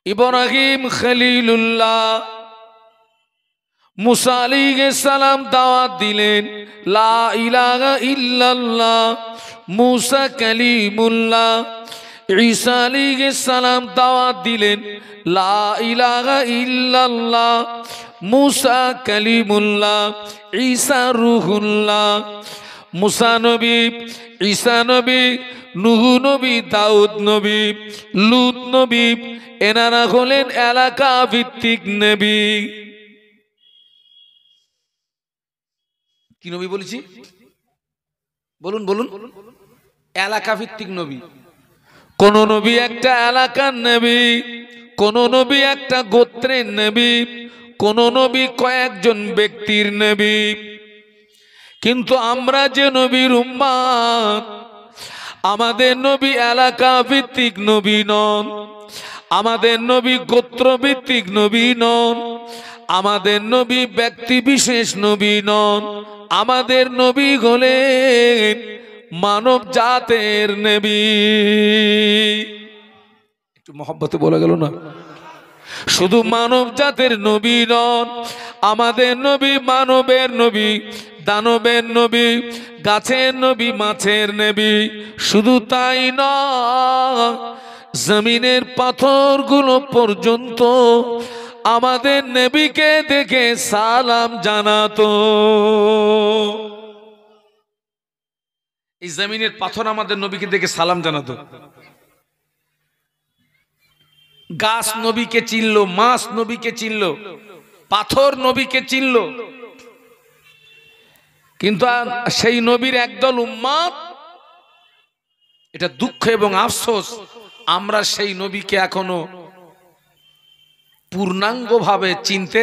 ইব্রাহিম খলিলুল্লাহ মুসা আলাইহিস সালাম দাওয়াত দিলেন লা ইলাহা ইল্লাল্লাহ, মুসা কালিমুল্লাহ। ঈসা আলাইহিস সালাম দাওয়াত দিলেন লা ইলাহা ইল্লাল্লাহ, মুসা কালিমুল্লাহ, ঈসা রূহুল্লাহ। মুসা নবী, ঈসা নবী, নূহ নবী, দাউদ নবী, লূত নবী, এনারা হলেন এলাকা ভিত্তিক নবী। কি নবী বলেছি? বলুন বলুন। এলাকা ভিত্তিক নবী। কোন নবী একটা এলাকার নবী, কোন নবী একটা গোত্রের নবী, কোন নবী কয়েকজন ব্যক্তির নবী। কিন্তু আমরা যে নবীর উম্মত, আমাদের নবী এলাকা ভিত্তিক নবী নন, আমাদের নবী গোত্র ভিত্তিক নবী নন, আমাদের নবী ব্যক্তি বিশেষ নবী নন, আমাদের নবী হলেন মানব জাতের নবী। একটু মহব্বতে বলা গেল না? শুধু মানব জাতের নবী নন, আমাদের নবী মানবের নবী, দানবের নবী, গাছের নবী, মাছের নবী। শুধু তাই নয়, জমিনের পাথরগুলো পর্যন্ত আমাদের নবীকে দেখে সালাম জানাতো। এই জমিনের পাথর আমাদের নবীকে দেখে সালাম জানাতো। গাছ নবীকে চিনল, মাছ নবীকে চিনল, পাথর নবীকে চিনল। কিন্তু সেই নবীর একদল উম্মত, এটা দুঃখ এবং আফসোস, আমরা সেই নবীকে এখনো পূর্ণাঙ্গভাবে চিনতে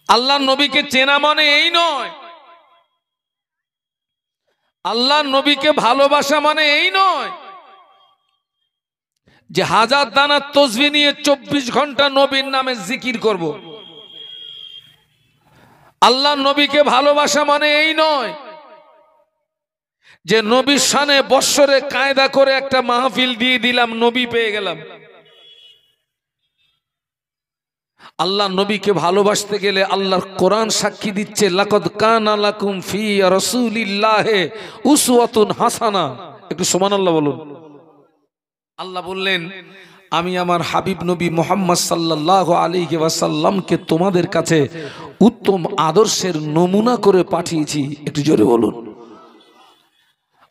আল্লাহ নবীকে চেনা মানে এই নয়, আল্লাহ নবীকে ভালোবাসা মানে এই নয় যে হাজার দানার তসবিহ নিয়ে 24 ঘন্টা নবীর নামে জিকির করব। আল্লাহ নবীকে ভালোবাসা মানে এই নয় যে নবীর শানে বৎসরে কায়দা করে একটা মাহফিল দিয়ে দিলাম, নবী পেয়ে গেলাম। আল্লাহ নবীকে ভালোবাসতে গেলে আল্লাহর কোরআন সাক্ষী দিচ্ছে, লাকাদ কানা লাকুম ফি রাসূলিল্লাহি উসওয়াতুন হাসানা। একটু সুবহানাল্লাহ বলুন। আল্লাহ বললেন, আমি আমার হাবিব নবী মুহাম্মদ সাল্লাল্লাহু আলাইহি ওয়াসাল্লামকে তোমাদের কাছে উত্তম আদর্শের নমুনা করে পাঠিয়েছি। একটু জোরে বলুন।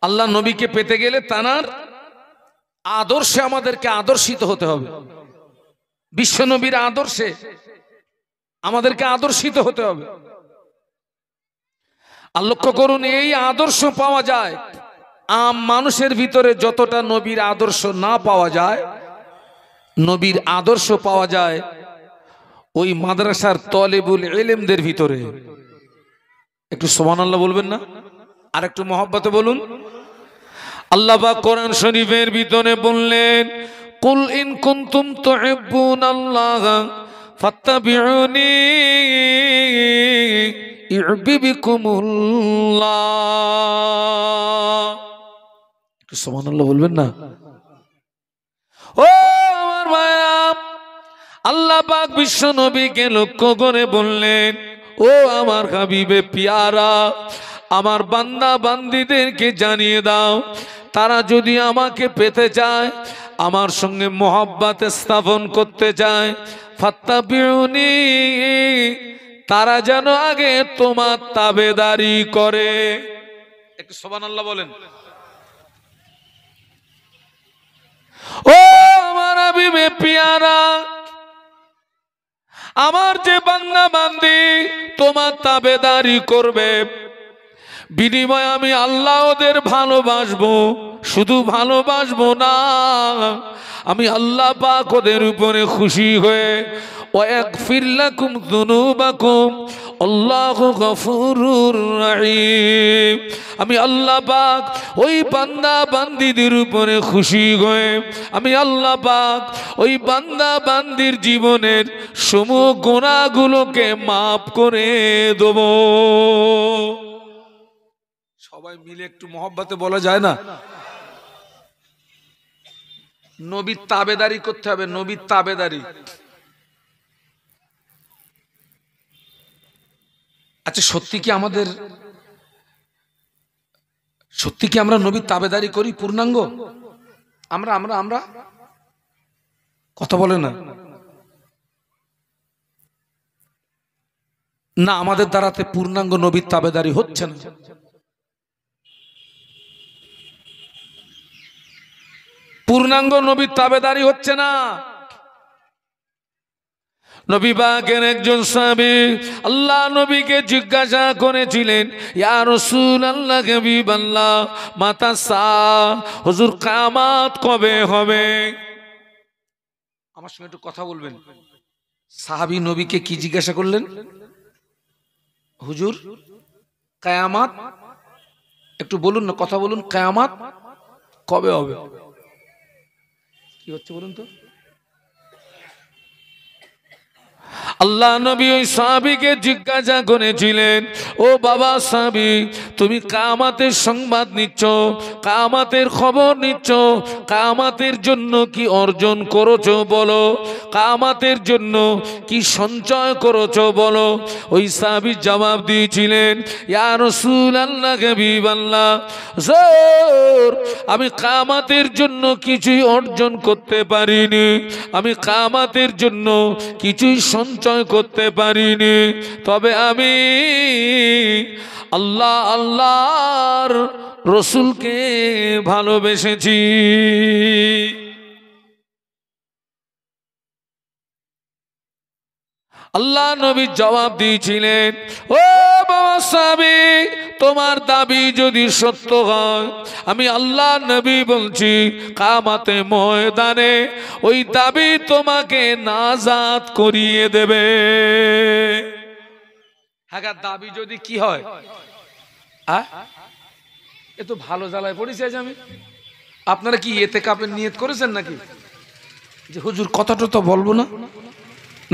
আল্লাহ নবীকে পেতে গেলে তার আদর্শে আমাদেরকে আদর্শিত হতে হবে। বিশ্ব নবীর আদর্শে আমাদেরকে আদর্শিত হতে হবে। আর লক্ষ্য করুন, এই আদর্শ পাওয়া যায় আম মানুষের ভিতরে যতটা নবীর আদর্শ না পাওয়া যায়, নবীর আদর্শ পাওয়া যায় ওই মাদ্রাসার তলেবুল ইলমদের ভিতরে। একটু সুবহানাল্লাহ বলবেন না? আর একটু মহব্বতে বলুন। আল্লাহ পাক কোরআন শরীফের ভিতরে বললেন, কুল ইন কুনতুম তুহিব্বুনাল্লাহ ফাত্তাবিউনি ইউহিব্বুকুমুল্লাহ। একটু সুবহানাল্লাহ বলবেন না? ও আমার ভাইরা, আল্লাহ পাক বিশ্ব নবীকে লক্ষ্য করে বললেন, ও আমার হাবিবে পিয়ারা, আমার বান্দা বান্দীদেরকে জানিয়ে দাও, তারা যদি আমাকে পেতে চায়, আমার সঙ্গে মোহাব্বত স্থাপন করতে চায়, ফাত্তাবিউনি, তারা যেন আগে তোমার তাবেদারি করে। একটু সুবহানাল্লাহ বলেন। ও আমার হাবিবে পিয়ারা, আমার যে বান্দা বান্দি তোমার তাবেদারি করবে, বিনিময়ে আমি আল্লাহ ওদের ভালোবাসবো। শুধু ভালোবাসবো না, আমি আল্লাহ পাক ওদের উপরে খুশি হয়ে ওয়াগফির লাকুম যুনুবাকুম, আল্লাহু গফুরুর রহিম। আমি আল্লাহ পাক ওই বান্দা বান্দীদের উপরে খুশি হয়ে আমি আল্লাহ পাক ওই বান্দা বান্দির জীবনের সমূহ গুনাহগুলোকে মাফ করে দেব। সবাই মিলে একটু মহব্বতে বলা যায় না? নবীর তাবেদারি করতে হবে, নবীর তাবেদারি। আচ্ছা, সত্যি কি আমরা নবীর তাবেদারি করি পূর্ণাঙ্গ? আমরা আমরা আমরা কথা বলে না না, আমাদের দ্বারাতে পূর্ণাঙ্গ নবীর তাবেদারি হচ্ছে না। পূর্ণাঙ্গ নবীর তাবেদারি হচ্ছে না। নবী পাকের একজন সাহাবী আল্লাহ নবীকে জিজ্ঞাসা করেছিলেন, ইয়া রাসূলুল্লাহ, হাবিবাল্লাহ, মাতা সা, হুজুর কিয়ামত কবে হবে? আমার সঙ্গে একটু কথা বলবেন। সাহাবী নবীকে কি জিজ্ঞাসা করলেন? হুজুর কিয়ামত, একটু বলুন না, কথা বলুন, কিয়ামত কবে হবে? কি হচ্ছে বলুন তো? আল্লাহ নবী ওই সাহাবীকে জিজ্ঞাসা করেছিলেন, ও বাবা সাহাবী, তুমি কিয়ামতের সংবাদ নিচ্ছ, কিয়ামতের খবর নিচ্ছ, কিয়ামতের জন্য কি অর্জন করেছো বলো, কিয়ামতের জন্য কি সঞ্চয় করেছো বলো। ওই সাহাবী জবাব দিয়েছিলেন, ইয়া রাসূলুল্লাহ, হাবিবাল্লাহ, হুজুর, আমি কিয়ামতের জন্য কিছুই অর্জন করতে পারিনি, আমি কিয়ামতের জন্য কিছুই সঞ্চয় করতে পারিনি, তবে আমি আল্লাহর রসুলকে ভালোবেসেছি। আল্লাহ নবী জবাব দিয়েছিলেন, ও বাবা সাহাবী, তোমার দাবি যদি সত্য হয়, আমি আল্লাহ নবী বলছি, কিয়ামতের ময়দানে ওই দাবি তোমাকে নাজাত করিয়ে দেবে। হ্যাঁ, দাবি যদি কি হয়? এ তো ভালো জ্বালায় পড়েছি আজ আমি। আপনারা কি ইতিকাফের নিয়ত করেছেন নাকি? যে হুজুর কথাটা তো বলবো না,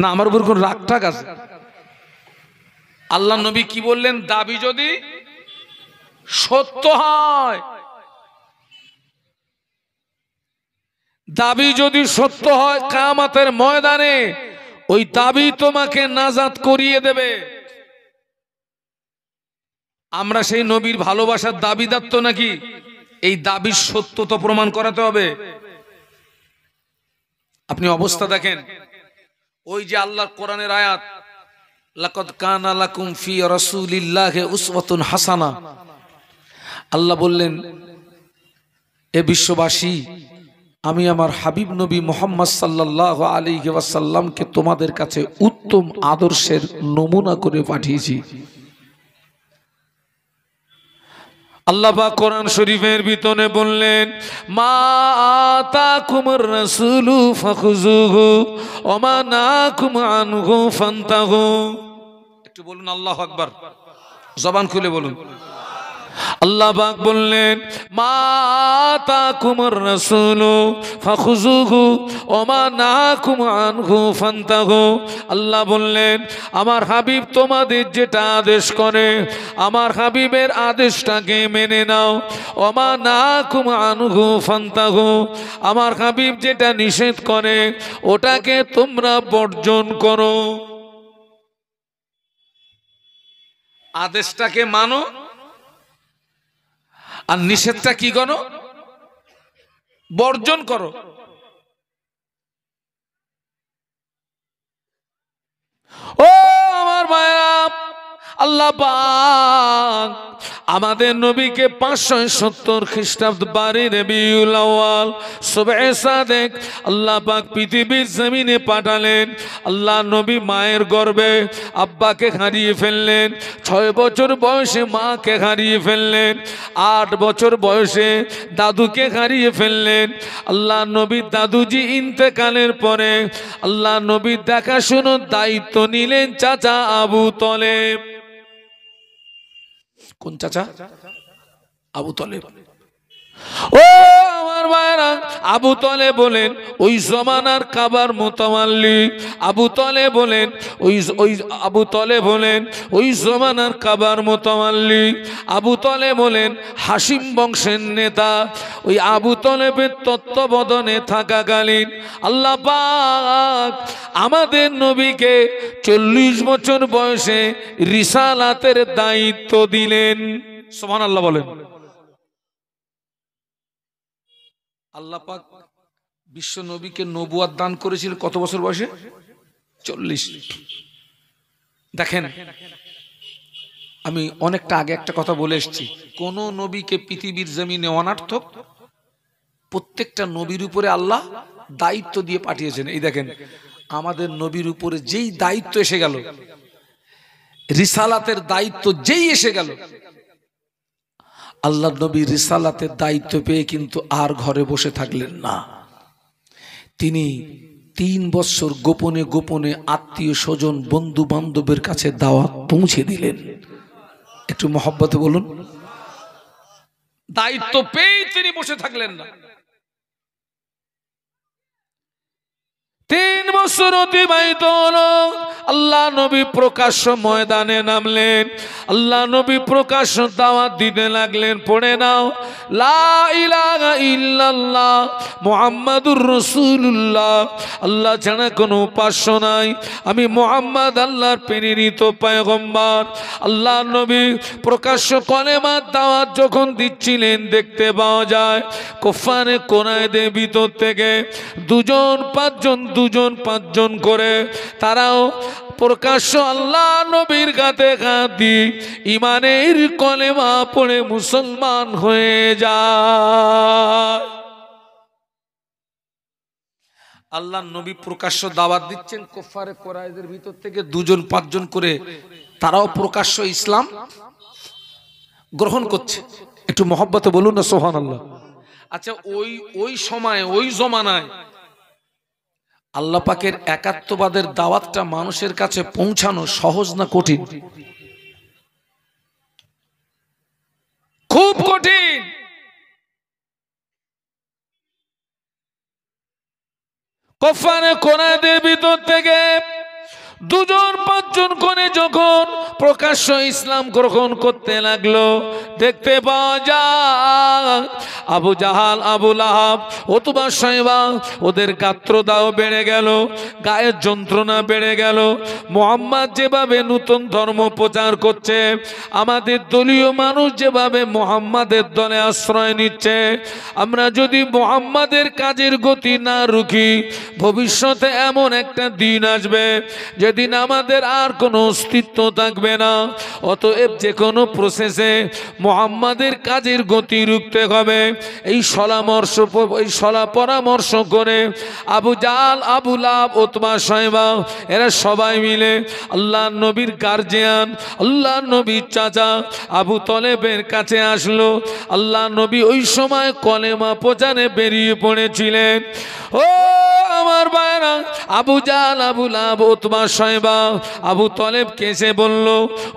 না আমার উপর কোন রাগ ঠাক আছে? আল্লাহ নবী কি বললেন? দাবি যদি সত্য হয়, দাবি যদি সত্য হয়, কিয়ামতের ময়দানে ওই দাবি তোমাকে নাজাত করিয়ে দেবে। আমরা সেই নবীর ভালোবাসার দাবিদার তো নাকি? এই দাবির সত্যতা প্রমাণ করাতে হবে। আপনি অবস্থা দেখেন, ওই যে আল্লাহর কোরআনের আয়াত, লাকাদ কানা লাকুম ফি রাসূলিল্লাহি উসওয়াতুন হাসানাহ, আল্লাহ বললেন, এ বিশ্ববাসী, আমি আমার হাবিব নবী মুহাম্মদ সাল্লাল্লাহু আলাইহি ওয়াসাল্লামকে তোমাদের কাছে উত্তম আদর্শের নমুনা করে পাঠিয়েছি। আল্লাহ পাক কোরআন শরীফের ভিতরে বললেন, মা আতাকুমুর রাসূলু ফাখুযুহু ওয়া মা নাহাকুম আনহু ফান্তাহু। একটু বলুন আল্লাহু আকবার, জবান খুলে বলুন। আল্লাহ পাক বললেন, মা আতাকুমুর রাসূলু ফাখুযুহু ওয়া মা নাহাকুম আনহু ফান্তাহু। আল্লাহ বললেন, আমার হাবিব তোমাদের যেটা আদেশ করে, আমার হাবিবের আদেশটাকে মেনে নাও। ওয়া মা নাহাকুম আনহু ফান্তাহু, আমার হাবিব যেটা নিষেধ করে ওটাকে তোমরা বর্জন করো। আদেশটাকে মানো আর নিষেধটা কি করো? বর্জন করো। ও আমার ভাইরা, আল্লাহ পাক আমাদের নবীকে 570 খ্রিস্টাব্দ বারে রবিউল আউয়াল সুবহে সাদেক আল্লাহ পাক পৃথিবীর জমিনে পাঠালেন। আল্লাহ নবী মায়ের গর্ভে আব্বাকে হারিয়ে ফেললেন, 6 বছর বয়সে মাকে হারিয়ে ফেললেন, 8 বছর বয়সে দাদুকে হারিয়ে ফেললেন। আল্লাহ নবী দাদুজি ইন্তেকালের পরে আল্লাহ নবীর দেখাশোনার দায়িত্ব নিলেন চাচা আবু তলেব। কোন চাচা? আবু তলেব। ও আমার ভাইরা, আবু তলেব বলেন ওই জমানার কাবার মুতাওয়াল্লি। আবু তলেব বলেন আবু তলেব বলেন ওই জমানার কাবার মুতাওয়াল্লি। আবু তলেব বলেন হাসিম বংশের নেতা। ওই আবু তলেবের তত্ত্বাবধানে থাকাকালীন আল্লাহ পাক আমাদের নবীকে 40 বছর বয়সে রিসালাতের দায়িত্ব দিলেন। সুবহানাল্লাহ বলেন। আল্লাহ পাক বিশ্ব নবীকে নবুয়ত দান করেছিল কত বছর বয়সে? 40। দেখেন, আমি অনেকটা আগে একটা কথা বলে এসেছি, কোন নবীকে পৃথিবীর জমিনে অনার্থক, প্রত্যেকটা নবীর উপরে আল্লাহ দায়িত্ব দিয়ে পাঠিয়েছেন। এই দেখেন, আমাদের নবীর উপরে যেই দায়িত্ব এসে গেল, রিসালাতের দায়িত্ব যেই এসে গেল, আল্লাহ নবী রিসালাতের দায়িত্ব পেয়ে কিন্তু আর ঘরে বসে থাকলেন না। তিনি 3 বছর গোপনে গোপনে আত্মীয় স্বজন বন্ধু বান্ধবের কাছে দাওয়াত পৌঁছে দিলেন। একটু মহব্বতে বলুন। দায়িত্ব পেয়ে তিনি বসে থাকলেন না। 3 বছর অতিবাহিত হলো। আল্লাহ নবী প্রকাশ্য ময়দানে নামলেন। আল্লাহ নবী প্রকাশ্য দাওয়াত দিতে লাগলেন। পড়ে নাও লা ইলাহা ইল্লাল্লাহ মুহাম্মাদুর রাসূলুল্লাহ, আল্লাহ ছাড়া কোনো উপাস্য নাই, আমি মুহাম্মদ আল্লাহর প্রেরিত পয়গম্বর। আল্লাহ নবী প্রকাশ্য কলেমার দাওয়াত যখন দিচ্ছিলেন, দেখতে পাওয়া যায় কুফারে কোরাইশদের ভিতর থেকে 2জন 5জন করে তারাও প্রকাশ্য আল্লাহ নবীর গাতে হাত দিয়ে ইমানের কলেমা পড়ে মুসলমান হয়ে যায়। আল্লাহ নবী প্রকাশ্য দাওয়াত দিচ্ছেন, কুফারে কোরাইশদের ভিতর থেকে 2জন 5জন করে তারাও প্রকাশ্য ইসলাম গ্রহণ করছে। একটু মহব্বতে বলুন না সুবহানাল্লাহ। আচ্ছা, ওই সময় ওই জমানায় আল্লাহ পাকের একাত্মবাদের দাওয়াতটা মানুষের কাছে পৌঁছানো সহজ না কঠিন? খুব কঠিন। কুফারে কোরাইশদের ভিতর থেকে 2জন 5জন করে যখন প্রকাশ্য ইসলাম গ্রহণ করতে লাগলো, দেখতে পাওয়া যায় আবু জাহাল, আবু লাহাব, উতবা, শাইবা, ওদের গাত্রদাহ বেড়ে গেল, গায়ের যন্ত্রণা বেড়ে গেল। মুহাম্মদ যেভাবে নতুন ধর্ম প্রচার করছে, আমাদের দলীয় মানুষ যেভাবে মুহাম্মাদের দলে আশ্রয় নিচ্ছে, আমরা যদি মুহাম্মাদের কাজের গতি না রুখি, ভবিষ্যতে এমন একটা দিন আসবে যেদিন আমাদের আর কোনো অস্তিত্ব থাকবে না। অতএব যে কোনো প্রসেসে মুহাম্মাদের কাজের গতি রুখতে হবে। এই সলা পরামর্শ করে আবু জাহাল, আবু লাহাব, উতবা, শাইবা এরা সবাই মিলে আল্লাহ নবীর গার্জিয়ান, আল্লাহ নবীর চাচা আবু তলেবের কাছে আসলো। আল্লাহ নবী ওই সময় কলেমা প্রচারে বেরিয়ে পড়েছিলেন। ও আমার ভাইরা, আবু জাহাল, আবু লাহাব, উতবা, শাইবা আবু তলেব কেসে বলল,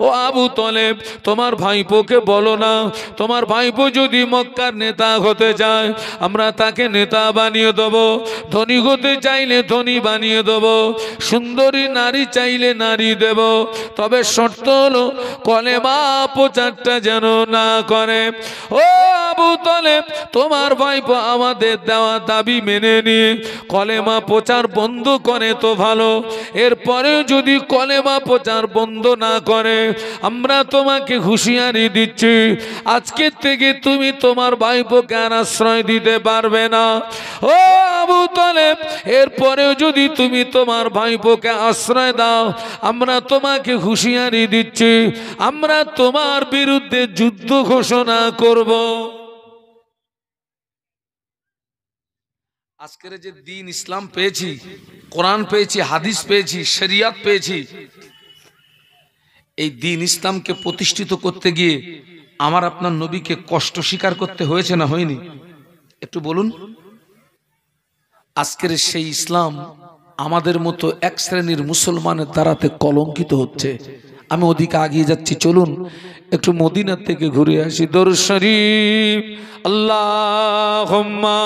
ও আবু তলেব, তোমার ভাইপোকে বলো না, তোমার ভাইপো যদি মক্কার নেতা হতে চায় আমরা তাকে নেতা বানিয়ে দেবো, ধনী হতে চাইলে ধনী বানিয়ে দেবো, সুন্দরী নারী চাইলে নারী দেব, তবে শর্ত হলো কলেমা প্রচারটা যেন না করে। ও আবু তালেব তোমার ভাইপো আমাদের দেওয়া দাবি মেনে নিয়ে কলেমা প্রচার বন্ধ করে তো ভালো, এরপরে যদি কলেমা প্রচার বন্ধ না করে আমরা তোমাকে হুঁশিয়ারি দিচ্ছি আজকের থেকে তুমি তোমার ভাইপোকে আর আশ্রয় দিতে পারবে না। ও আবু তালেব, এরপরেও যদি তুমি তোমার ভাইপোকে আশ্রয় দাও আমরা তোমাকে হুঁশিয়ারি দিচ্ছি আমরা তোমার বিরুদ্ধে যুদ্ধ ঘোষণা করব। আজকের যে দিন ইসলাম পেয়েছি, কোরআন পেয়েছি, হাদিস পেয়েছি, শরিয়াত পেয়েছি, এই দিন ইসলামকে প্রতিষ্ঠিত করতে গিয়ে আমার আপনার নবীকে কষ্ট স্বীকার করতে হয়েছে না হয়নি? একটু বলুন। আজকের সেই ইসলাম আমাদের মতো এক শ্রেণীর মুসলমানের দ্বারাতে কলঙ্কিত হচ্ছে। আমি ওদিকে আগিয়ে যাচ্ছি, চলুন একটু মদিনার থেকে ঘুরে আসি। দরুদ শরীফ আল্লাহুম্মা।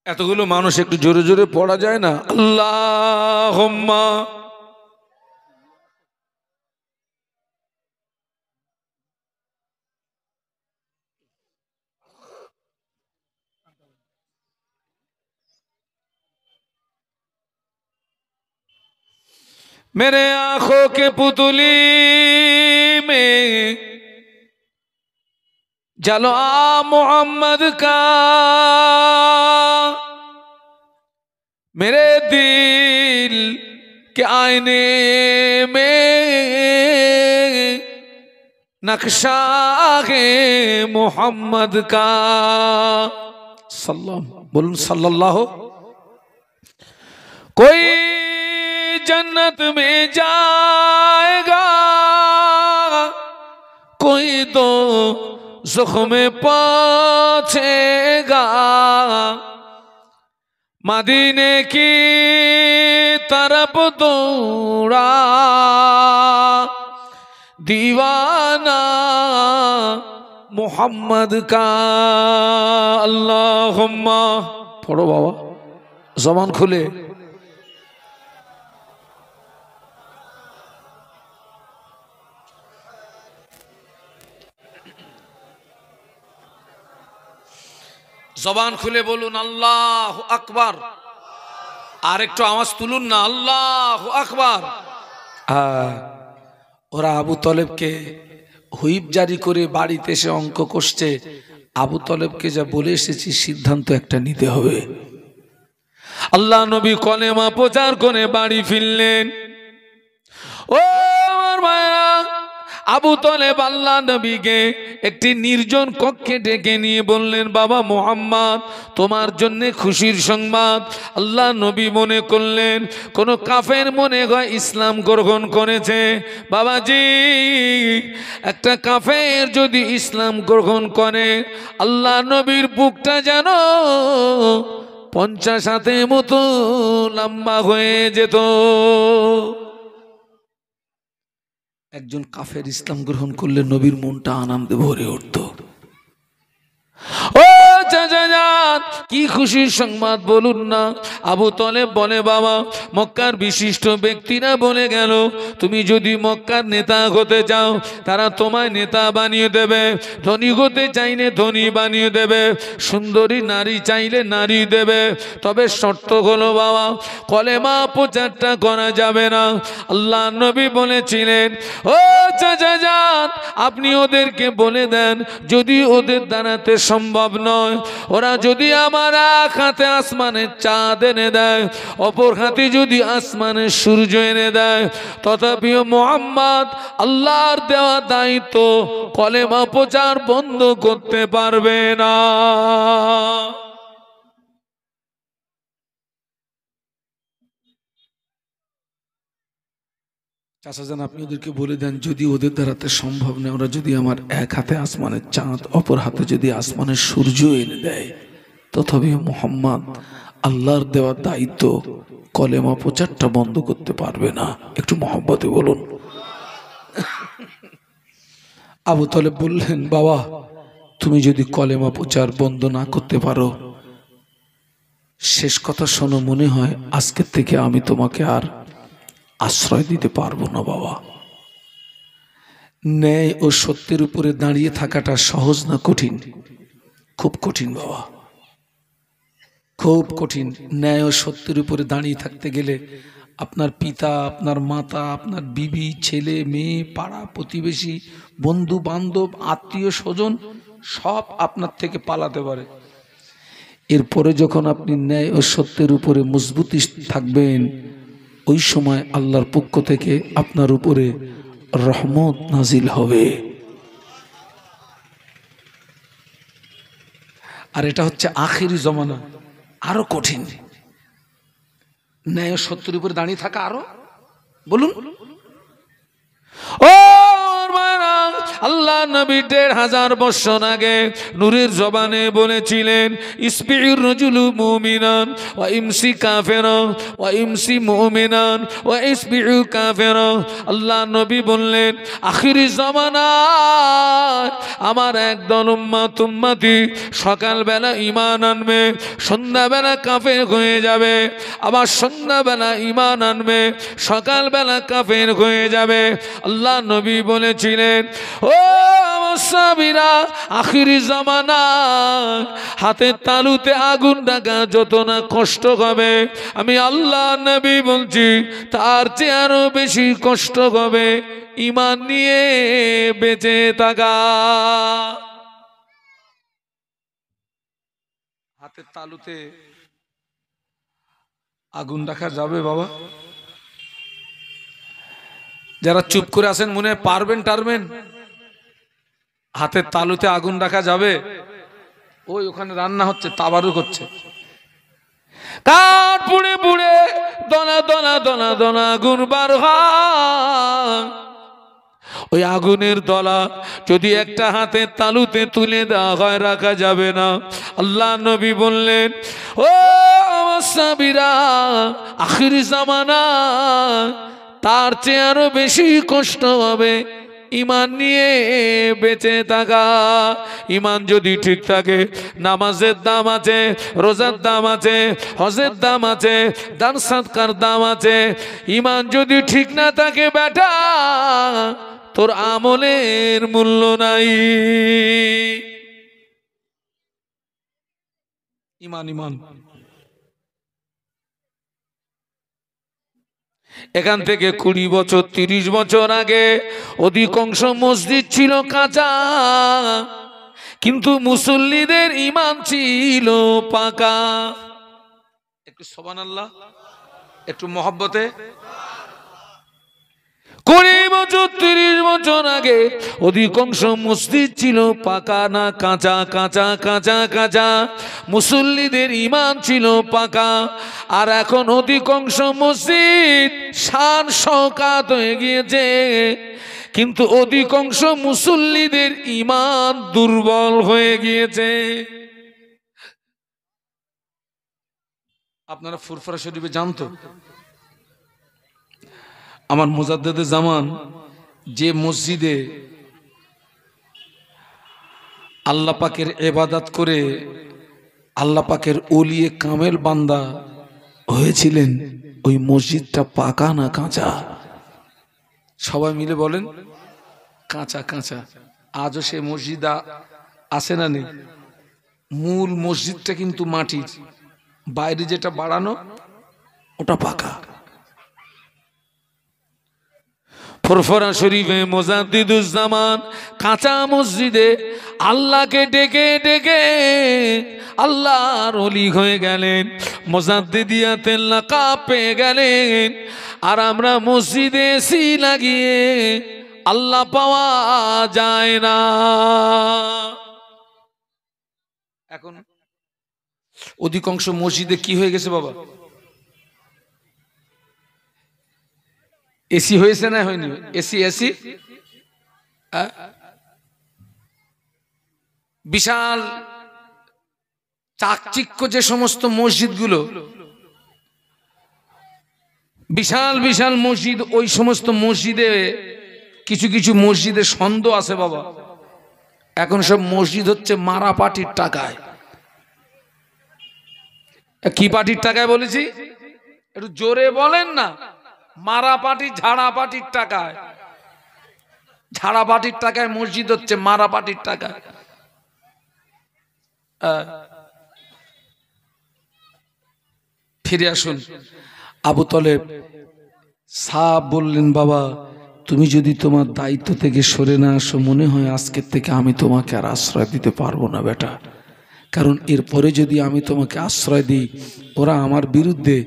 এতগুলো মানুষ একটু জোরে জোরে পড়া যায় না? আল্লাহুম্মা। मेरे आंखों के पुतली में जलवा मोहम्मद का, मेरे दिल के आईने में नक्शा है मोहम्मद का। सल्लल्लाहु बोलूं सल्लल्लाहु। कोई जन्नत में जाएगा, कोई तो ज़ख्म में पहुंचेगा, मदीने की तरफ दौड़ा दीवाना मोहम्मद का। अल्लाहुम्मा। पढ़ो बाबा, ज़बान खुले। জবান খুলে বলুন আল্লাহু আকবার। আর একটু আওয়াজ তুলুন না, আল্লাহু আকবার। ওরা আবু তলেবকে হুইপ জারি করে বাড়িতে এসে অঙ্ক কষছে। আবু তলেবকে যা বলে এসেছি সিদ্ধান্ত একটা নিতে হবে। আল্লাহ নবী কলেমা প্রচার করে বাড়ি ফিরলেন। ও আমার ভাইরা, আবু তলেব আল্লাহ নবীকে একটি নির্জন কক্ষে ডেকে নিয়ে বললেন, বাবা মুহাম্মদ, তোমার জন্য খুশির সংবাদ। আল্লাহ নবী মনে করলেন কোন কাফের মনে হয় ইসলাম গ্রহণ করেছে। বাবাজি, একটা কাফের যদি ইসলাম গ্রহণ করে আল্লাহ নবীর বুকটা যেন 50 হাতের মতো লম্বা হয়ে যেত। একজন কাফের ইসলাম গ্রহণ করলে নবীর মনটা আনন্দে ভরে উঠত। ও চাচাজান, কি খুশির সংবাদ বলুন না। আবু তলেব বলে, বাবা, মক্কার বিশিষ্ট ব্যক্তিরা বলে গেল তুমি যদি মক্কার নেতা হতে চাও তারা তোমায় নেতা বানিয়ে দেবে, ধনী হতে চাইলে ধনী বানিয়ে দেবে, সুন্দরী নারী চাইলে নারী দেবে, তবে শর্ত হলো বাবা কলেমা প্রচারটা করা যাবে না। আল্লাহ নবী বলেছিলেন, ও চাচাজান, আপনি ওদেরকে বলে দেন যদি ওদের দাঁড়াতে সম্ভব নয়, ওরা যদি আমার এক হাতে আসমানের চাঁদ এনে দেয়, অপর হাতে যদি আসমানের সূর্য এনে দেয়, তথাপিও মুহাম্মদ আল্লাহর দেওয়া দায়িত্ব কলেমা প্রচার বন্ধ করতে পারবে না। চাচাজান, আপনি ওদেরকে বলে দেন যদি ওদের দ্বারাতে সম্ভব নয়, ওরা যদি আমার এক হাতে আসমানের চাঁদ অপর হাতে যদি আসমানের সূর্য এনে দেয়, তথাপিও মুহাম্মদ আল্লাহর দেওয়া দায়িত্ব কলেমা প্রচারটা বন্ধ করতে পারবে না। একটু মহব্বতে বলুন। আবু তলেব বললেন, বাবা তুমি যদি কলেমা প্রচার বন্ধ না করতে পারো, শেষ কথা শোনো, মনে হয় আজকের থেকে আমি তোমাকে আর আশ্রয় দিতে পারবো না বাবা। ন্যায় ও সত্যের উপরে দাঁড়িয়ে থাকাটা সহজ না কঠিন? খুব কঠিন বাবা, খুব কঠিন। ন্যায় ও সত্যের উপরে দাঁড়িয়ে থাকতে গেলে আপনার পিতা, আপনার মাতা, আপনার বিবি, ছেলে মেয়ে, পাড়া প্রতিবেশী, বন্ধু বান্ধব, আত্মীয় স্বজন সব আপনার থেকে পালাতে পারে। এরপরে যখন আপনি ন্যায় ও সত্যের উপরে মজবুতি থাকবেন, ওই সময় আল্লাহর পক্ষ থেকে আপনার উপরে রহমত নাজিল হবে। আর এটা হচ্ছে আখিরি জমানা, আরো কঠিন। ন্যায় ও সত্যের উপরে দাঁড়িয়ে থাকা আরো, বলুন ও আল্লাহ নবী ১৫০০ বছর আগে নূরের জবানে বলেছিলেন, ইসবিউর রাজুলু মুমিনান ওয়া ইমসি কাফিরা ওয়া ইমসি মুমিনান ওয়া ইসবিউ কাফিরা। আল্লাহ নবী বললেন, আখিরি জামানায় আমার একদল উম্মতি সকালবেলা ঈমান আনবে, সন্ধ্যাবেলা কাফের হয়ে যাবে, আবার সন্ধ্যাবেলা ঈমান আনবে, সকালবেলা কাফের হয়ে যাবে। আল্লাহ নবী বলেছিলেন, ও আমার সাহাবীরা, আখিরি জামানা হাতের তালুতে আগুন রাখা যত না কষ্ট হবে, আমি আল্লাহ নবী বলছি তার চেয়ে আরো বেশি কষ্ট হবে ঈমান নিয়ে বেঁচে থাকা। হাতের তালুতে আগুন রাখা যাবে বাবা? যারা চুপ করে আছেন মনে পারবেন টারবেন? হাতের তালুতে আগুন রাখা যাবে? ওই ওখানে রান্না হচ্ছে, তাবারুক হচ্ছে, কাঠ পুড়ে পুড়ে দনা দনা দনা দনা আগুন বার হয়। ওই আগুনের দলা যদি একটা হাতের তালুতে তুলে দেওয়া হয়, রাখা যাবে না। আল্লাহ নবী বললেন, ও আমার সাহাবীরা, আখির জামানা তার চেয়ে আরো বেশি কষ্ট হবে ঈমান নিয়ে বেঁচে থাকা। ঈমান যদি ঠিক থাকে, নামাজের দাম আছে, রোজার দাম আছে, হজের দাম আছে, দান সদকার দাম আছে। ঈমান যদি ঠিক না থাকে বেটা, তোর আমলের মূল্য নাই। ঈমান ঈমান। এখান থেকে ২০ বছর ৩০ বছর আগে অধিকাংশ মসজিদ ছিল কাঁচা, কিন্তু মুসল্লিদের ঈমান ছিল পাকা। একটু সুবহানাল্লাহ, একটু মহব্বতে। ২০ বছর ৩০ বছর আগে অধিকাংশ মসজিদ ছিল পাকা না কাঁচা, কাঁচা কাঁচা কাঁচা, মুসল্লিদের ঈমান ছিল পাকা। আর এখন অধিকাংশ মসজিদ শান শওকাত হয়ে গিয়েছে, কিন্তু অধিকাংশ মুসল্লিদের ঈমান দুর্বল হয়ে গিয়েছে। আপনারা ফুরফুরা শরীফে জানতো, আমার মুজাদ্দেদে জামান যে মসজিদে আল্লাহ পাকের ইবাদত করে আল্লাহ পাকের ওলিয়ে কামেল বান্দা হয়েছিলেন, ওই মসজিদটা পাকা না কাঁচা? সবাই মিলে বলেন কাঁচা কাঁচা। আজও সে মসজিদ আছে না নেই? মূল মসজিদটা কিন্তু মাটির, বাইরে যেটা বাড়ানো ওটা পাকা। ফুরফুরা শরীফে মুজাদ্দিদুজ্জামান কাঁচা মসজিদে আল্লাহকে ডেকে ডেকে আল্লাহর ওলি হয়ে গেলেন, মুজাদ্দিদিয়াতের লাকাব পেয়ে গেলেন। আর আমরা মসজিদে এসি লাগিয়ে আল্লাহ পাওয়া যায় না। এখন অধিকাংশ মসজিদে কি হয়ে গেছে বাবা? এসি হয়েছে না হয়নি? এসি এসি বিশাল চাকচিক্য যে সমস্ত মসজিদগুলো, বিশাল বিশাল মসজিদ, ওই সমস্ত মসজিদে কিছু কিছু মসজিদে সন্দেহ আছে বাবা। এখন সব মসজিদ হচ্ছে মারা পার্টির টাকায়। কি পার্টির টাকায় বলেছি একটু জোরে বলেন না? মারা পার্টি, ঝাড়া পার্টির টাকায়। ঝাড়া পার্টির টাকায় মসজিদ হচ্ছে, মারা পার্টির টাকায়। ফিরে আসুন। আবু তলেব সাহাব বললেন, বাবা তুমি যদি তোমার দায়িত্ব থেকে সরে না আসো, মনে হয় আজকের থেকে আমি তোমাকে আর আশ্রয় দিতে পারবো না বেটা। কারণ এরপরে যদি আমি তোমাকে আশ্রয় দিই, ওরা আমার বিরুদ্ধে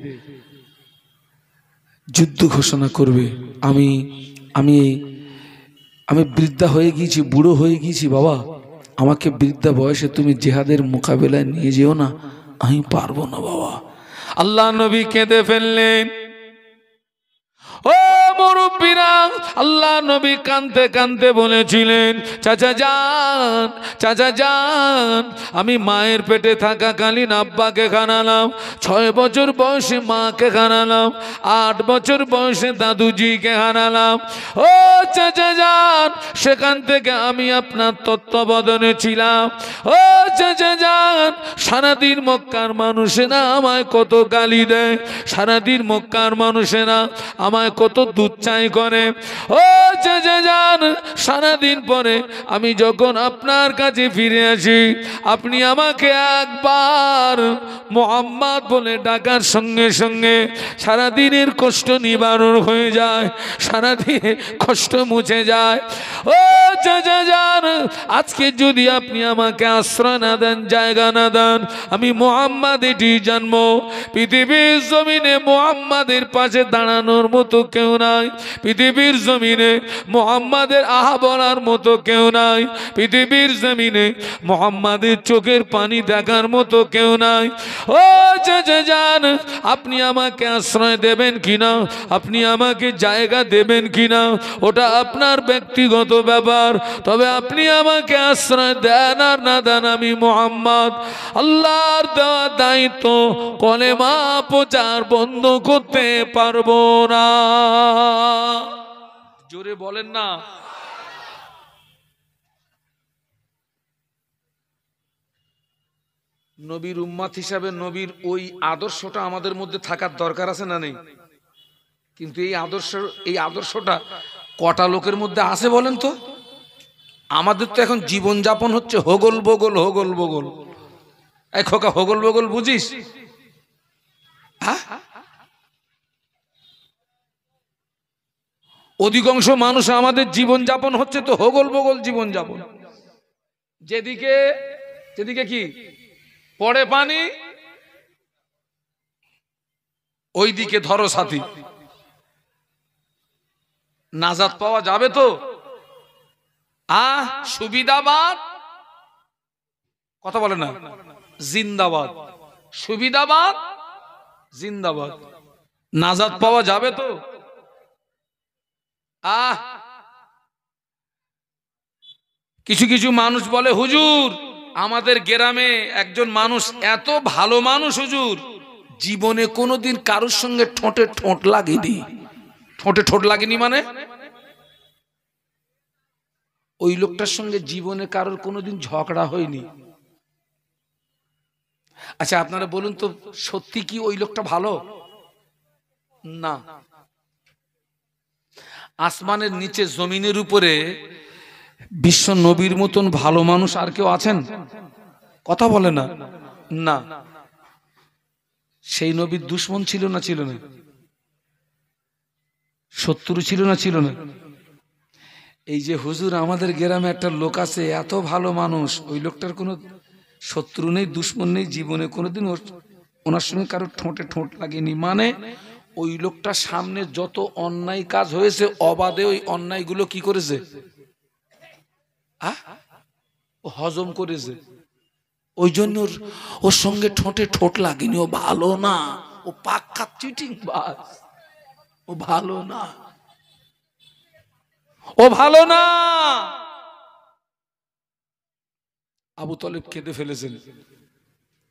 যুদ্ধ ঘোষণা করবে। আমি আমি আমি বৃদ্ধা হয়ে গিয়েছি, বুড়ো হয়ে গিয়েছি বাবা, আমাকে বৃদ্ধা বয়সে তুমি জিহাদের মোকাবেলায় নিয়ে যেও না, আমি পারবো না বাবা। আল্লাহ নবী কেঁদে ফেললেন। ও মুরব্বীরা, আল্লাহ নবী কাঁদতে কাঁদতে বলেছিলেন, চাচা যান, চাচা যান, আমি মায়ের পেটে থাকাকালীন আব্বাকে খানালাম, 6 বছর বয়সে মাকে খানালাম, 8 বছর বয়সে দাদুজিকে খানালাম। ও চাচা যান, সেখান থেকে আমি আপনার তত্ত্বাবধানে ছিলাম। ও চাচা যান, সারাদিন মক্কার মানুষেরা আমায় কত গালি দেয়, সারাদিন মক্কার মানুষেরা আমায় কত দুচ্চাই করে। ও চাচা যান, সারাদিন পরে আমি যখন আপনার কাছে ফিরে আসি, আপনি আমাকে একবার মোহাম্মদ বলে ডাকার সঙ্গে সঙ্গে সারাদিনের কষ্ট নিবারণ হয়ে যায়, সারাদিনের কষ্ট মুছে যায়। ও চাচা যান, আজকে যদি আপনি আমাকে আশ্রয় না দেন, জায়গা না দেন, আমি মোহাম্মদ এটি জানবো, পৃথিবীর জমিনে মোহাম্মদের পাশে দাঁড়ানোর মতো কেউ নাই, পৃথিবীর জমিনে মোহাম্মদের আহা বলার মতো কেউ নাই, পৃথিবীর জমিনে মোহাম্মদের চোখের পানি দেখার মতো কেউ নাই। ও চাচা যান, আপনি আমাকে আশ্রয় দেবেন কিনা, আপনি আমাকে জায়গা দেবেন কিনা, ওটা আপনার ব্যক্তিগত ব্যাপার, তবে আপনি আমাকে আশ্রয় দেন আর না দেন, আমি মোহাম্মদ আল্লাহর দেওয়া দায়িত্ব কলেমা প্রচার বন্ধ করতে পারবো না। জোরে বলেন না? নবীর উম্মত হিসাবে নবীর ওই আদর্শটা আমাদের মধ্যে থাকার দরকার আছে না নেই? কিন্তু এই আদর্শটা কটা লোকের মধ্যে আছে বলেন তো? আমাদের তো এখন জীবন যাপন হচ্ছে হোগল বগল, হোগল বগল। এই খোকা, হোগল বগল বুঝিস? অধিকাংশ মানুষ আমাদের জীবন যাপন হচ্ছে তো হোগল বগল জীবন যাপন। যেদিকে যেদিকে কি পড়ে পানি, ওইদিকে ধরো সাথী। নাজাত পাওয়া যাবে তো? সুবিধাবাদ কথা বলে না, জিন্দাবাদ। সুবিধাবাদ জিন্দাবাদ। নাজাত পাওয়া যাবে তো? কিছু কিছু মানুষ বলে, হুজুর আমাদের গ্রামে একজন মানুষ এত ভালো মানুষ, হুজুর জীবনে কোনোদিন কারোর সঙ্গে ঠোঁটে ঠোঁট লাগেনি। ঠোঁটে ঠোঁট লাগেনি মানে ওই লোকটার সঙ্গে জীবনে কারোর কোনোদিন ঝগড়া হয়নি। আচ্ছা আপনারা বলুন তো, সত্যি কি ওই লোকটা ভালো? না। আসমানের নিচে জমিনের উপরে বিশ্ব নবীর মতন ভালো মানুষ আর কেউ আছেন? কথা বলে না। না। সেই নবীর দুশমন ছিল না ছিল না? শত্রু ছিল না ছিল না? এই যে হুজুর আমাদের গ্রামে একটা লোক আছে এত ভালো মানুষ, ওই লোকটার কোনো শত্রু নেই, দুশমন নেই, জীবনে কোনোদিন ওনার সঙ্গে কারো ঠোঁটে ঠোঁট লাগেনি। মানে ওই লোকটার সামনে যত অন্যায় কাজ হয়েছে অবাধে ওই অন্যায়গুলো কি করেছে? ও হজম করেছে। ওই জন্য ওর সঙ্গে ঠোঁটে ঠোঁট লাগেনি। ও ভালো না, ও পাক্কা চিটিং বাজ, ও ভালো না, ও ভালো না। আবু তলেব কেঁদে ফেলেছেন।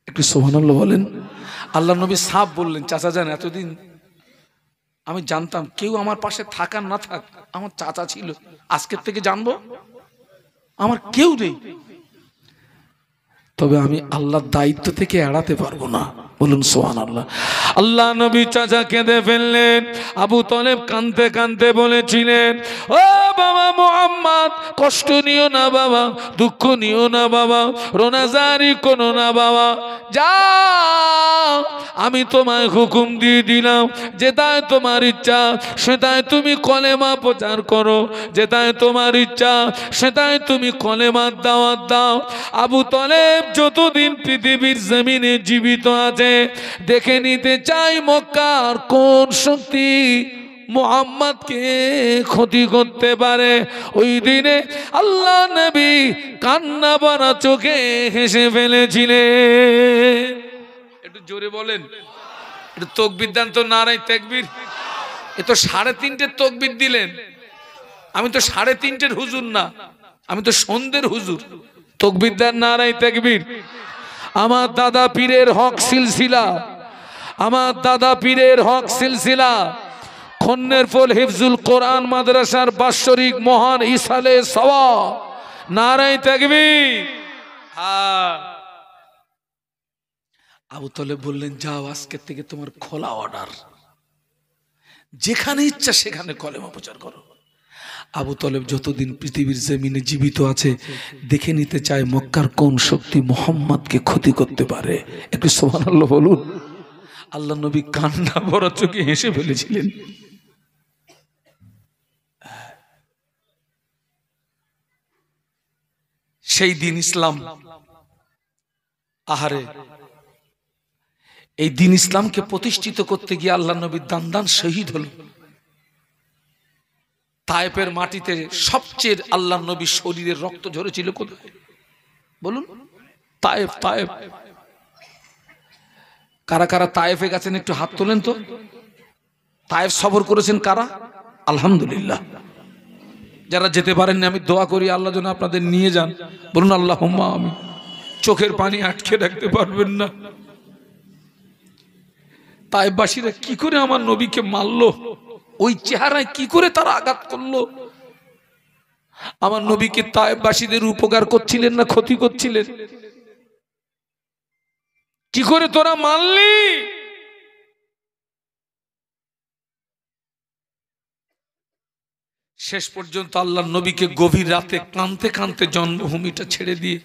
একটু সুবহানাল্লাহ বলেন। আল্লাহ নবী সাফ বললেন, চাচা যান এতদিন আমি জানতাম কেউ আমার পাশে থাকার না থাক, আমার চাচা ছিল, আজকের থেকে জানবো আমার কেউ নেই, তবে আমি আল্লাহর দায়িত্ব থেকে এড়াতে পারবো না। বলুন সুবহানাল্লাহ। আল্লাহ নবী চাচা কেঁদে ফেললেন। আবু তলেব কাঁদতে কাঁদতে বলেছিলেন, ও বাবা মুহাম্মদ, কষ্ট নিও না বাবা, দুঃখ নিও না বাবা, রোনাজারি করো না বাবা, যাও, আমি তোমায় হুকুম দিয়ে দিলাম, যেটায় তোমার ইচ্ছা সেটায় তুমি কলেমা প্রচার করো, যেটায় তোমার ইচ্ছা সেটায় তুমি কলেমার দাওয়াত দাও। আবু তলেব যতদিন পৃথিবীর জমিনে জীবিত আছে দেখে নিতে চাই মক্কার কোন শক্তি মুহাম্মদকে ক্ষতি করতে পারে। ওই দিনে আল্লাহ নবী কান্না ভরা চোখে হেসে ফেলেছিলেন। একটু জোরে বলেন, একটু তাকবীর দেন তো, নারায়ে তাকবীর। এ তো 3:30 তাকবীর দিলেন, আমি তো 3:30 হুজুর না, আমি তো সন্ধ্যের হুজুর। তাকবীর দেন, নারায়ে তাকবীর। আমার দাদা পীরের হক সিলসিলা, আমার দাদা পীরের হক সিলসিলা খন্নের ফুল হিফজুল কোরআন মাদ্রাসার বাৎসরিক মহান ইসালে সওয়াব, নারায়ে তাকবীর। আবু তলেব বললেন, যাও, আজকে থেকে তোমার খোলা অর্ডার, যেখানে ইচ্ছা সেখানে কলেমা প্রচার করো। আবু তলেব যতদিন পৃথিবীর জমিনে জীবিত আছে দেখে নিতে চায় মক্কার কোন শক্তি মুহাম্মদকে ক্ষতি করতে পারে। একটু সুবহানাল্লাহ বলুন। আল্লাহ নবী কান্না ভরা চোখে হেসে ফেলেছিলেন। সেই দিন ইসলাম, আহারে, এই দিন ইসলামকে প্রতিষ্ঠিত করতে গিয়ে আল্লাহ নবী দান শহীদ হল। তায়েফের মাটিতে সবচেয়ে আল্লাহ নবী শরীরের রক্ত ঝরেছিল কোথায় বলুন? তায়েফ। তায়েফ কারা কারা তায়েফে গেছেন একটু হাত তোলেন তো। তায়েফ সফর করেছেন কারা? আলহামদুলিল্লাহ। যারা যেতে পারেননি আমি দোয়া করি আল্লাহ যেন আপনাদের নিয়ে যান। বলুন আল্লাহুম্মা আমিন। চোখের পানি আটকে রাখতে পারবেন না। তায়েফবাসীরা কি করে আমার নবীকে মারলো, ওই চেহারায় কি করে তারা আঘাত করলো? আমার নবীকে তায়েফবাসীদের উপকার করছিলেন না ক্ষতি করছিলেন? কি করে তোরা মারলি? শেষ পর্যন্ত আল্লাহ নবীকে গভীর রাতে কাঁদতে কাঁদতে জন্মভূমিটা ছেড়ে দিয়ে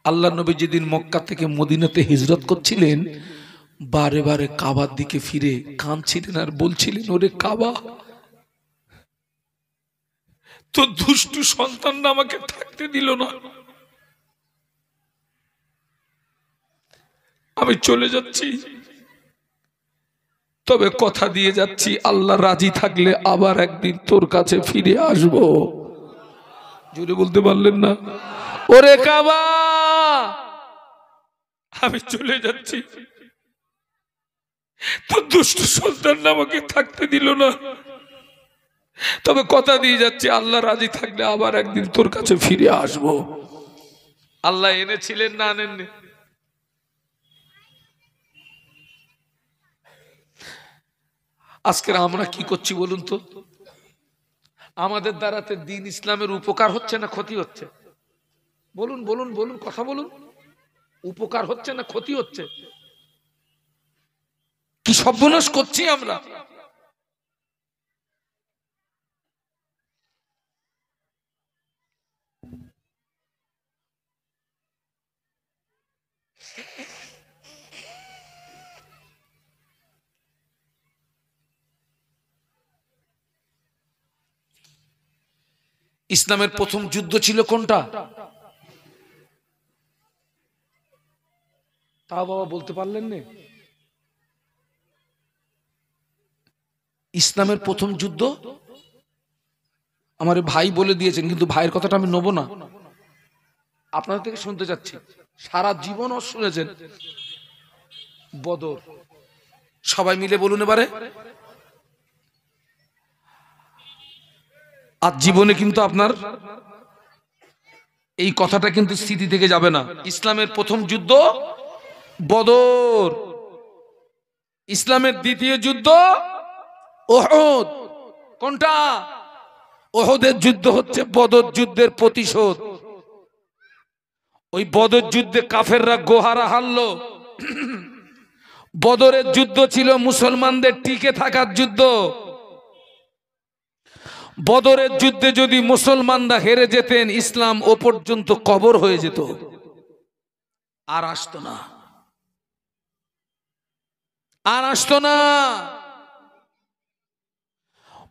আল্লাহ নবী যেদিন মক্কা থেকে মদিনাতে হিজরত করছিলেন, বারে বারে কাবার দিকে ফিরে কাঁদছিলেন আর বলছিলেন, ওরে কাবা, তো দুষ্টু সন্তানরা আমাকে থাকতে দিল না, আমি চলে যাচ্ছি, তবে কথা দিয়ে যাচ্ছি আল্লাহ রাজি থাকলে আবার একদিন তোর কাছে ফিরে আসব। জোরে বলতে পারলেন না? ওরে কাবা, আমি চলে যাচ্ছি, তো দুষ্টু সন্তানরা আমাকে থাকতে দিল না, তবে কথা দিয়ে যাচ্ছি আল্লাহ রাজি থাকলে আবার একদিন তোর কাছে ফিরে আসব। আল্লাহ এনেছিলেন না আনেননি? আজকের আমরা কি করছি বলুন তো? আমাদের দ্বারাতে দ্বীন ইসলামের উপকার হচ্ছে না ক্ষতি হচ্ছে? বলুন বলুন বলুন, কথা বলুন। উপকার হচ্ছে না ক্ষতি হচ্ছে? কি সর্বনাশ করছি আমরা? ইসলামের প্রথম যুদ্ধ ছিল কোনটা? তা বাবা বলতে পারলেন না? ইসলামের প্রথম যুদ্ধ আমার ভাই বলে দিয়েছেন, কিন্তু ভাইয়ের কথাটা আমি নেব না, আপনাদের থেকে শুনতে চাচ্ছি। সারা জীবনও শুনেছেন। বদর। সবাই মিলে বলুন এবারে। আজ জীবনে কিন্তু আপনার এই কথাটা কিন্তু স্মৃতি থেকে যাবে না। ইসলামের প্রথম যুদ্ধ বদর, ইসলামের দ্বিতীয় যুদ্ধ উহুদ। কোনটা? উহুদের যুদ্ধ হচ্ছে বদর যুদ্ধের প্রতিশোধ। ওই বদর যুদ্ধে কাফেররা গোহারা হারলো। বদরের যুদ্ধ ছিল মুসলমানদের টিকে থাকার যুদ্ধ। বদরের যুদ্ধে যদি মুসলমানরা হেরে যেতেন, ইসলাম ও পর্যন্ত কবর হয়ে যেত, আর আসতো না, আর আসতো না।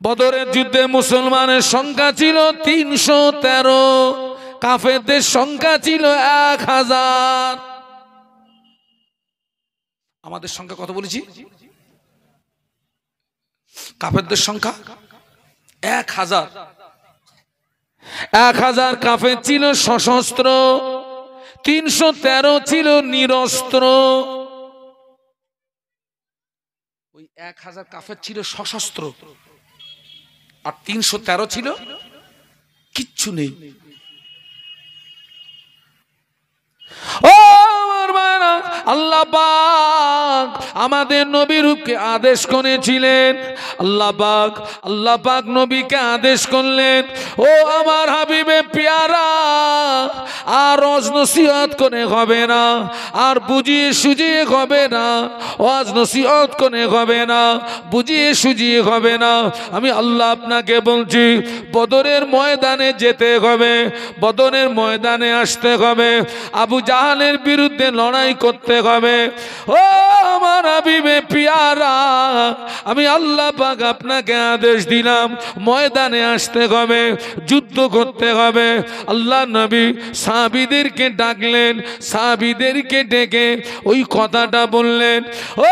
বদরের যুদ্ধে মুসলমানের সংখ্যা ছিল 313, কাফেরদের সংখ্যা ছিল 1000। আমাদের সংখ্যা কত বলেছি? কাফেরদের সংখ্যা 1000। 1000 কাফের ছিল সশস্ত্র, 313 ছিল নিরস্ত্র। ওই 1000 কাফের ছিল সশস্ত্র, আর 313 ছিল কিচ্ছু নেই। ও আমার ভাইরা, আল্লাহ পাক আমাদের নবীকে আদেশ করেছিলেন। আল্লাহ পাক নবীকে আদেশ করলেন, ও আমার হাবিবে পেয়ারা, আর ওয়াজ নসিহত করে হবে না, আর বুঝিয়ে সুজিয়ে হবে না। ওয়াজ নসিহত করে হবে না, বুঝিয়ে সুজিয়ে হবে না। আমি আল্লাহ আপনাকে বলছি, বদরের ময়দানে যেতে হবে, বদরের ময়দানে আসতে হবে, আবু জাহালের বিরুদ্ধে লড়াই করতে হবে। ও আমার হাবিবে পিয়ারা, আমি আল্লাহ পাক আপনাকে আদেশ দিলাম, ময়দানে আসতে হবে, যুদ্ধ করতে হবে। আল্লাহ নবী সাহাবীদেরকে ডাকলেন, সাহাবীদেরকে ডেকে ওই কথাটা বললেন, ও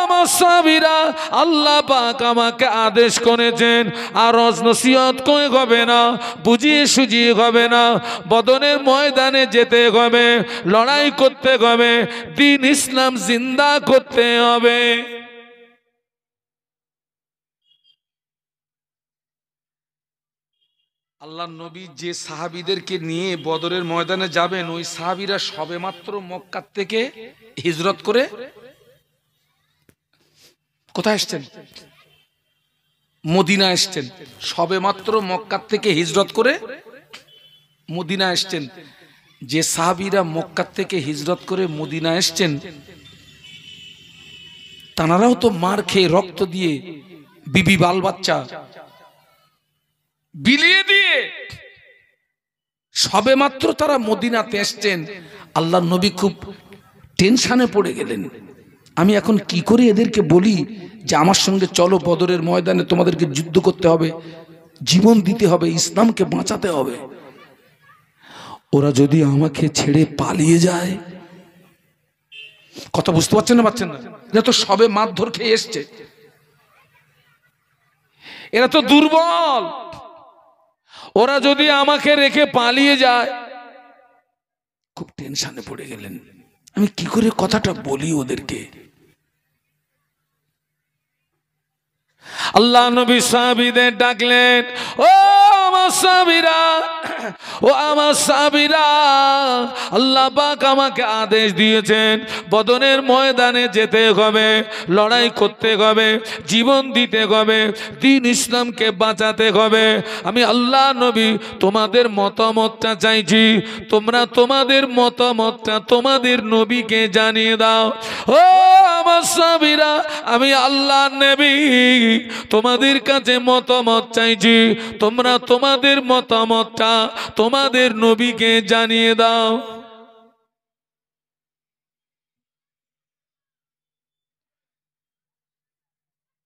আমার সাহাবীরা, আল্লাহ পাক আমাকে আদেশ করেছেন, আর ওয়াজ নসিহত করে হবে না, বুঝিয়ে সুজিয়ে হবে না, বদরের ময়দানে যেতে হবে, লড়াই করতে হবে, দ্বীন ইসলাম জিন্দা করতে হবে। আল্লাহ নবী যে সাহাবীদেরকে নিয়ে বদরের ময়দানে যাবেন, ওই সাহাবীরা সবেমাত্র মক্কা থেকে হিজরত করে কোথায় আসছেন? মদিনা আসছেন। সবেমাত্র মক্কা থেকে হিজরত করে মদিনা আসছেন। যে সাহাবীরা মক্কা থেকে হিজরত করে মদিনা আসছেন, তানারাও তো মার খেয়ে রক্ত দিয়ে, বিবি বাল বাচ্চা বিলিয়ে দিয়ে সবেমাত্র তারা মদিনাতে আসছেন। আল্লাহ নবী খুব টেনশনে পড়ে গেলেন, আমি এখন কি করে এদেরকে বলি যে আমার সঙ্গে চলো, বদরের ময়দানে তোমাদেরকে যুদ্ধ করতে হবে, জীবন দিতে হবে, ইসলামকে বাঁচাতে হবে। ওরা যদি আমাকে ছেড়ে পালিয়ে যায়, কথা বুঝতে পারছেন না? পারছেন না? এরা তো সবে মারধর খেয়ে এসছে, এরা তো দুর্বল। ওরা যদি আমাকে রেখে পালিয়ে যায়, খুব টেনশনে পড়ে গেলেন, আমি কি করে কথাটা বলি ওদেরকে। আল্লাহ নবী সাহাবীদের ডাকলেন, ও আমার সাহাবীরা, ও আমার সাহাবীরা, আল্লাহ পাক আমাকে আদেশ দিয়েছেন, বদরের ময়দানে যেতে হবে, লড়াই করতে হবে, জীবন দিতে হবে, দ্বীন ইসলামকে বাঁচাতে হবে। আমি আল্লাহ নবী তোমাদের মতামতটা চাইছি, তোমরা তোমাদের মতামতটা তোমাদের নবীকে জানিয়ে দাও। ও আমার সাহাবীরা, আমি আল্লাহ নবী তোমাদের কাছে মতামত চাইছি, তোমরা তোমাদের মতামতটা তোমাদের নবীকে জানিয়ে দাও।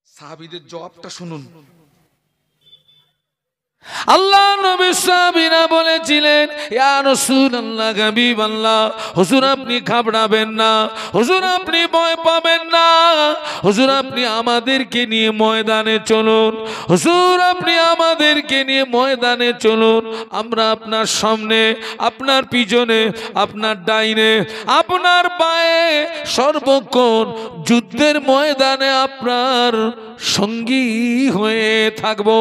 সাহাবীদের জবাবটা শুনুন। আল্লাহ নবী সাহাবীরা বলেছিলেন, ইয়া রাসূলুল্লাহ, হাবিবাল্লাহ, হুজুর আপনি ঘাবড়াবেন না, হুজুর আপনি ভয় পাবেন না, হুজুর আপনি আমাদেরকে নিয়ে ময়দানে চলুন, হুজুর আপনি আমাদেরকে নিয়ে ময়দানে চলুন। আমরা আপনার সামনে, আপনার পিছনে, আপনার ডাইনে, আপনার বায়ে, সর্বক্ষণ যুদ্ধের ময়দানে আপনার সঙ্গী হয়ে থাকবো।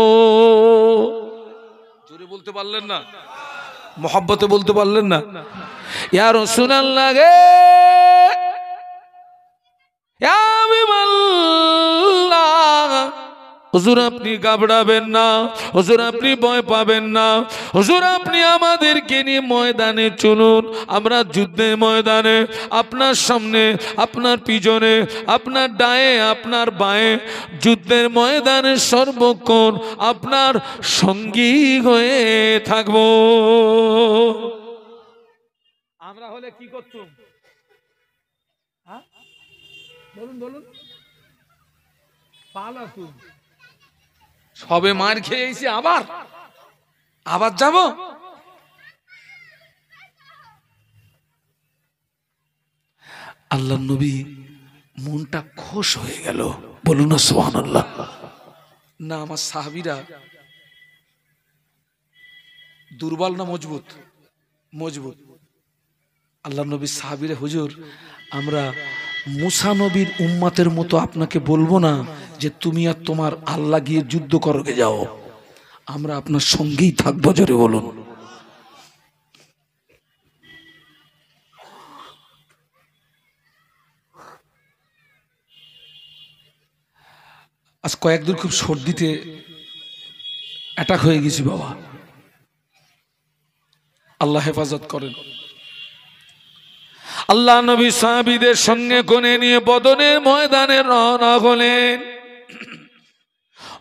বলতে পারলেন না? মোহাব্বতে বলতে পারলেন না? ইয়া রাসূলুল্লাহ গে, ইয়া হাবিবাল্লাহ, হুজুর আপনি ঘাবড়াবেন না, হুজুর আপনি ভয় পাবেন না, হুজুর আপনি আমাদেরকে নিয়ে ময়দানে চলুন। আমরা যুদ্ধের ময়দানে আপনার সামনে, আপনার পিছনে, আপনার ডায়ে, আপনার বাঁয়ে, যুদ্ধের ময়দানে সর্বক্ষণ আপনার সঙ্গী হয়ে থাকবো। আমরা হলে কি করতুম? বলুন বলুন। পালাতুম। সবে মার খেয়েছি, আবার আবার যাব? আল্লাহ নবী মনটা খুশ হয়ে গেল। বলুন না সুবহানাল্লাহ। না আমার সাহাবীরা দুর্বল না মজবুত? মজবুত। আল্লাহ নবী সাহাবীরা, হুজুর আমরা মুসা নবীর উম্মতের মতো আপনাকে বলবো না যে তুমি আর তোমার আল্লাহ গিয়ে যুদ্ধ করগে যাও, আমরা আপনার সঙ্গেই থাকবো। জোরে বলুন। আজ কয়েকদিন খুব সর্দিতে অ্যাটাক হয়ে গেছি বাবা, আল্লাহ হেফাজত করেন। আল্লাহ নবী সাহাবীদের সঙ্গে কোণে নিয়ে বদরের ময়দানে রওনা হলেন।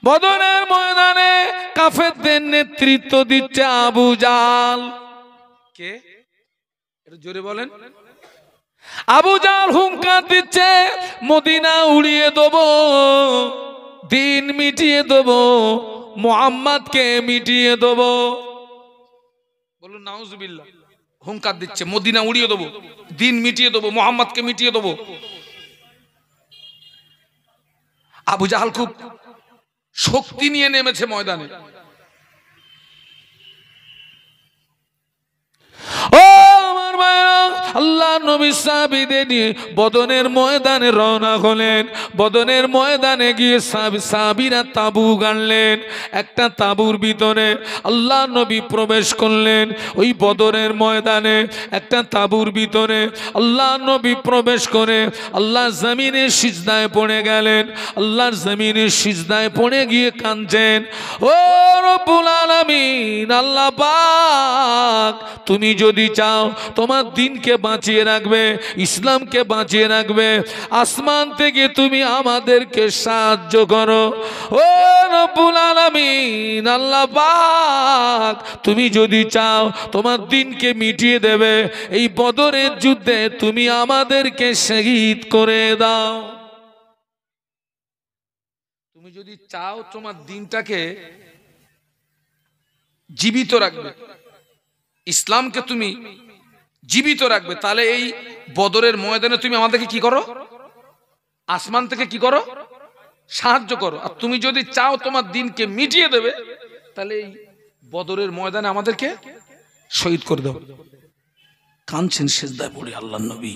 বদরের ময়দানে কাফেরদের নেতৃত্ব দিচ্ছে আবু জাল। কে? একটু জোরে বলেন। আবু জাল হুঙ্কার দিচ্ছে, মদিনা উড়িয়ে দেব, দিন মিটিয়ে দেব, মুহাম্মদকে মিটিয়ে দেব। বলুন নাউজুবিল্লাহ। হুঙ্কার দিচ্ছে মদিনা উড়িয়ে দেব, দিন মিটিয়ে দেব, মুহাম্মদকে মিটিয়ে দেব। আবু জাহাল খুব শক্তি নিয়ে নেমেছে ময়দানে। ও আমার ভাইরা, আল্লাহ নবী সাহাবীদের নিয়ে বদরের ময়দানে রওনা হলেন। বদরের ময়দানে গিয়ে সাহাবীরা তাবু গাড়লেন। একটা তাবুর ভিতরে আল্লাহ নবী প্রবেশ করলেন। ওই বদরের ময়দানে একটা তাবুর ভিতরে আল্লাহ নবী প্রবেশ করে আল্লাহ জমিনে সিজদায় পড়ে গেলেন। আল্লাহর জমিনে সিজদায় পড়ে গিয়ে কাঁদছেন। ও রব্বুল আলামিন, আল্লাহ পাক তুমি যদি চাও তোমার দিনকে বাঁচিয়ে রাখবে, ইসলামকে বাঁচিয়ে রাখবে, আসমান থেকে তুমি আমাদেরকে সাহায্য করো। ও রব্বুল আলামিন, আল্লাহ পাক তুমি যদি চাও তোমার দিনকে মিটিয়ে দেবে, এই বদরের যুদ্ধে তুমি আমাদেরকে শহীদ করে দাও। তুমি যদি চাও তোমার দিনটাকে জীবিত রাখবে, ইসলামকে তুমি জীবিত রাখবে, তাহলে এই বদরের ময়দানে তুমি আমাদেরকে কি করো? আসমান থেকে কি করো? সাহায্য করো। আর তুমি যদি চাও তোমার দিনকে মিটিয়ে দেবে, তাহলে এই বদরের ময়দানে আমাদেরকে শহীদ করে দাও। কাঁদছেন সিজদায় পড়ে আল্লাহর নবী।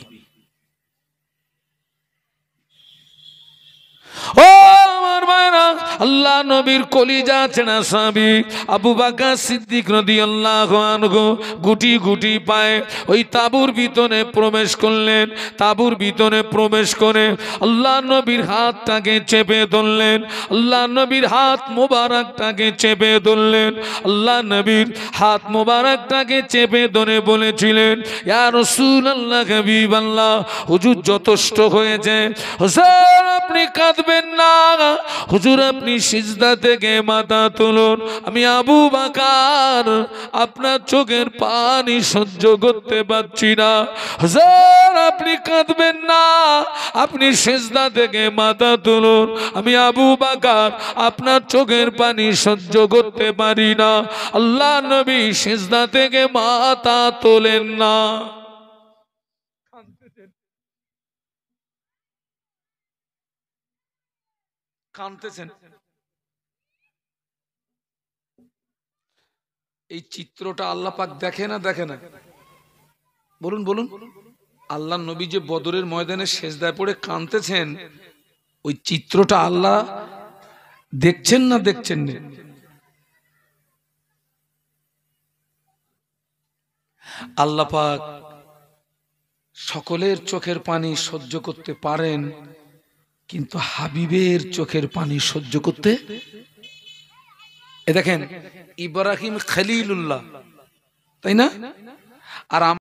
ও আমার ভাইরা, আল্লাহ নবীর কলিজা চেনা সাহাবী আবু বকর সিদ্দিক রাদিয়াল্লাহু আনহু গুটি গুটি পায়ে ওই তাঁবুর ভিতরে প্রবেশ করলেন। তাঁবুর ভিতরে প্রবেশ করে আল্লাহ নবীর হাতটাকে চেপে ধরলেন। আল্লাহ নবীর হাত মোবারকটাকে চেপে ধরলেন। আল্লাহ নবীর হাত মোবারকটাকে চেপে ধরে বলেছিলেন, ইয়া রাসূলুল্লাহ, হাবিবাল্লাহ, হুজুর যথেষ্ট হয়েছে, হুজুর আপনি কাঁদবেন না, হুজুর আপনি সিজদা থেকে মাথা তুলুন। আমি আবু বকর আপনার চোখের পানি সহ্য করতে পারছি না। হুজুর আপনি কাঁদবেন না, আপনি সিজদা থেকে মাথা তুলুন। আমি আবু বকর আপনার চোখের পানি সহ্য করতে পারি না। আল্লাহ নবী সিজদা থেকে মাথা তোলেন না। কাঁদতেছেন। এই চিত্রটা আল্লাহ পাক দেখে না দেখে না? বলুন বলুন। আল্লাহ নবী যে বদরের ময়দানে সিজদায় পড়ে কাঁদতেছেন, ওই চিত্রটা আল্লাহ দেখছেন না দেখছেন না? আল্লাহ পাক সকলের চোখের পানি সহ্য করতে পারেন, কিন্তু হাবিবের চোখের পানি সহ্য করতে দেখেন ইব্রাহিম খলিলুল্লাহ, তাই না? আর